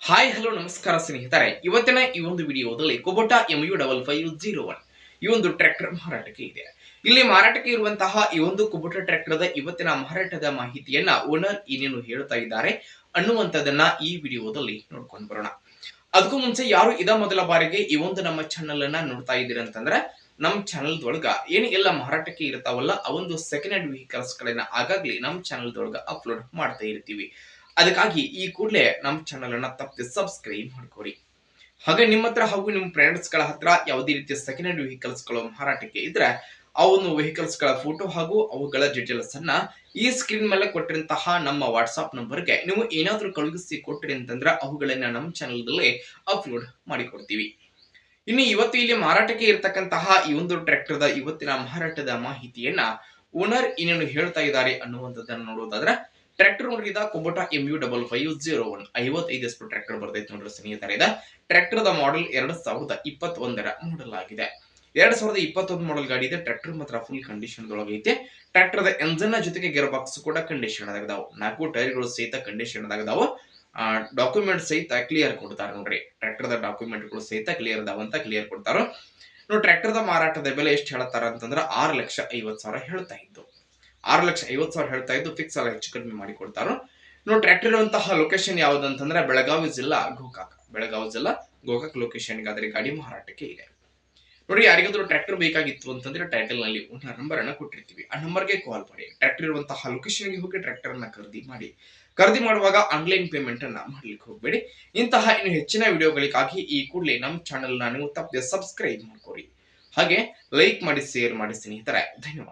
Hi hello ನಮಸ್ಕಾರ ಸ್ನೇಹಿತರೆ, ಇವತ್ತಿನ ಈ ಒಂದು ವಿಡಿಯೋದಲ್ಲಿ ಕುಬೋಟಾ MU5501 ಈ ಒಂದು ಟ್ರ್ಯಾಕ್ಟರ್ ಮಾರಾಟಕ್ಕೆ ಇದೆ. ಇಲ್ಲಿ ಮಾರಾಟಕ್ಕೆ ಇರುವಂತಹ ಈ ಒಂದು ಕುಬೋಟಾ ಟ್ರ್ಯಾಕ್ಟರ್ದ ಇವತ್ತಿನ ಮಾರಾಟದ ಮಾಹಿತಿಯನ್ನ ಓನರ್ ಏನೇನು ಹೇಳ್ತಾ ಇದ್ದಾರೆ ಅನ್ನುವಂಥದ್ದನ್ನ ಈ ವಿಡಿಯೋದಲ್ಲಿ ನೋಡ್ಕೊಂಡು ಬರೋಣ. ಅದಕ್ಕೂ ಮುಂಚೆ ಯಾರು ಇದ ಮೊದಲ ಬಾರಿಗೆ ಈ ಒಂದು ನಮ್ಮ ಚಾನೆಲ್ ಅನ್ನ ನೋಡ್ತಾ ಇದ್ದೀರಿ ಅಂತಂದ್ರೆ ನಮ್ಮ ಚಾನೆಲ್ ದೊಳಗ ಏನ್ ಎಲ್ಲ ಮಾರಾಟಕ್ಕೆ ಇರ್ತಾವಲ್ಲ ಆ ಒಂದು ಸೆಕೆಂಡ್ ಹ್ಯಾಂಡ್ ವೆಹಿಕಲ್ಸ್ ಗಳನ್ನ ಆಗಾಗ್ಲಿ ನಮ್ಮ ಚಾನೆಲ್ ದೊಳಗ ಅಪ್ಲೋಡ್ ಮಾಡ್ತಾ ಇರ್ತೀವಿ. ಅದಕ್ಕಾಗಿ ಈ ಕೂಡಲೇ ನಮ್ಮ ಚಾನೆಲ್ ಅನ್ನ ತಪ್ಪದೆ ಸಬ್ಸ್ಕ್ರೈಬ್ ಮಾಡ್ಕೊರಿ. ಹಾಗೆ ನಿಮ್ಮ ಹತ್ರ ಹಾಗೂ ನಿಮ್ಮ ಫ್ರೆಂಡ್ಸ್ ಗಳ ಹತ್ರ ಯಾವುದೇ ರೀತಿಯ ಸೆಕೆಂಡ್ ಹ್ಯಾಂಡ್ ವೆಹಿಕಲ್ಸ್ ಗಳು ಮಾರಾಟಕ್ಕೆ ಇದ್ರೆ ಆ ಒಂದು ವೆಹಿಕಲ್ಸ್ ಗಳ ಫೋಟೋ ಹಾಗೂ ಅವುಗಳ ಡೀಟೇಲ್ಸ್ ಅನ್ನ ಈ ಸ್ಕ್ರೀನ್ ಮೇಲೆ ಕೊಟ್ಟಿರಂತಹ ನಮ್ಮ ವಾಟ್ಸ್ಆಪ್ ನಂಬರ್ಗೆ ನೀವು ಏನಾದ್ರೂ ಕಳುಹಿಸಿ ಕೊಟ್ರಿ ಅಂತಂದ್ರೆ ಅವುಗಳನ್ನ ನಮ್ಮ ಚಾನೆಲ್ ದಲ್ಲಿ ಅಪ್ಲೋಡ್ ಮಾಡಿಕೊಡ್ತೀವಿ. ಇನ್ನು ಇವತ್ತು ಇಲ್ಲಿ ಮಾರಾಟಕ್ಕೆ ಇರತಕ್ಕಂತಹ ಈ ಒಂದು ಟ್ರ್ಯಾಕ್ಟರ್ದ ಇವತ್ತಿನ ಮಾರಾಟದ ಮಾಹಿತಿಯನ್ನ ಓನರ್ ಏನೇನು ಹೇಳ್ತಾ ಇದ್ದಾರೆ ಅನ್ನುವಂಥದ್ದನ್ನ ನೋಡೋದಾದ್ರೆ, ಟ್ರ್ಯಾಕ್ಟರ್ ನೋಡ್ರಿ ಕುಬೋಟಾ MU5501 55 ಎಷ್ಟು ಟ್ರ್ಯಾಕ್ಟರ್ ಬರ್ತೈತೆ ನೋಡ್ರಿ ಸ್ನೇಹಿತರೆ. ಟ್ರ್ಯಾಕ್ಟರ್ ದ ಮಾಡೆಲ್ 2021ರ ಮಾಡೆಲ್ ಆಗಿದೆ. 2021 ಮಾಡೆಲ್ ಗಾಡಿ ಇದೆ. ಟ್ರ್ಯಾಕ್ಟರ್ ಮಾತ್ರ ಫುಲ್ ಕಂಡೀಷನ್ ಒಳಗೈತೆ. ಟ್ರ್ಯಾಕ್ಟರ್ ದ ಎಂಜಿನ್ ಜೊತೆಗೆ ಗೇರ್ ಬಾಕ್ಸ್ ಕೂಡ ಕಂಡೀಷನ್ ಆಗದಾವು. 4 ಟೈರ್ಗಳು ಸಹಿತ ಕಂಡೀಷನ್ ಆಗದಾವು. ಡಾಕ್ಯುಮೆಂಟ್ ಸಹಿತ ಕ್ಲಿಯರ್ ಕೊಡ್ತಾರೆ ನೋಡ್ರಿ. ಟ್ರ್ಯಾಕ್ಟರ್ ದ ಡಾಕ್ಯುಮೆಂಟ್ಗಳು ಸಹಿತ ಕ್ಲಿಯರ್ ಅದಾವ ಅಂತ ಕ್ಲಿಯರ್ ಕೊಡ್ತಾರೋ. ನೋಡಿ, ಟ್ರ್ಯಾಕ್ಟರ್ ದ ಮಾರಾಟದ ಬೆಲೆ ಎಷ್ಟು ಹೇಳ್ತಾರ ಅಂತಂದ್ರೆ 6,50,000 ಹೇಳ್ತಾ ಇದ್ದು. 6,50,000 ಹೇಳ್ತಾ ಇದ್ದು ಫಿಕ್ಸ್ ಅಲ್ಲ, ಹೆಚ್ಚು ಕಡಿಮೆ ಮಾಡಿ ಕೊಡ್ತಾರೋ. ನೋಡಿ, ಟ್ರ್ಯಾಕ್ಟರ್ ಇರುವಂತಹ ಲೊಕೇಶನ್ ಯಾವ್ದಂತಂದ್ರೆ ಬೆಳಗಾವಿ ಜಿಲ್ಲಾ ಗೋಕಾಕ್ ಲೊಕೇಶನ್ ಗಾದ್ರೆ ಗಾಡಿ ಮಾರಾಟಕ್ಕೆ ಇದೆ. ನೋಡಿ, ಯಾರಿಗಾದ್ರೂ ಟ್ರ್ಯಾಕ್ಟರ್ ಬೇಕಾಗಿತ್ತು ಅಂತಂದ್ರೆ ಟೈಟಲ್ ನಲ್ಲಿ ಓನರ್ ನಂಬರ್ ಅನ್ನ ಕೊಟ್ಟಿರ್ತೀವಿ. ಆ ನಂಬರ್ಗೆ ಕಾಲ್ ಮಾಡಿ ಟ್ರ್ಯಾಕ್ಟರ್ ಇರುವಂತಹ ಲೊಕೇಶನ್ ಗೆ ಹೋಗಿ ಟ್ರ್ಯಾಕ್ಟರ್ ಅನ್ನ ಖರೀದಿ ಮಾಡುವಾಗ ಆನ್ಲೈನ್ ಪೇಮೆಂಟ್ ಅನ್ನ ಮಾಡ್ಲಿಕ್ಕೆ ಹೋಗಬೇಡಿ. ಇಂತಹ ಇನ್ನು ಹೆಚ್ಚಿನ ವಿಡಿಯೋಗಳಿಗಾಗಿ ಈ ಕೂಡಲೇ ನಮ್ಮ ಚಾನೆಲ್ ನ ನೀವು ತಪ್ಪದೆ ಸಬ್ಸ್ಕ್ರೈಬ್ ಮಾಡ್ಕೊರಿ. ಹಾಗೆ ಲೈಕ್ ಮಾಡಿ, ಶೇರ್ ಮಾಡಿ ಸ್ನೇಹಿತರೆ. ಧನ್ಯವಾದ.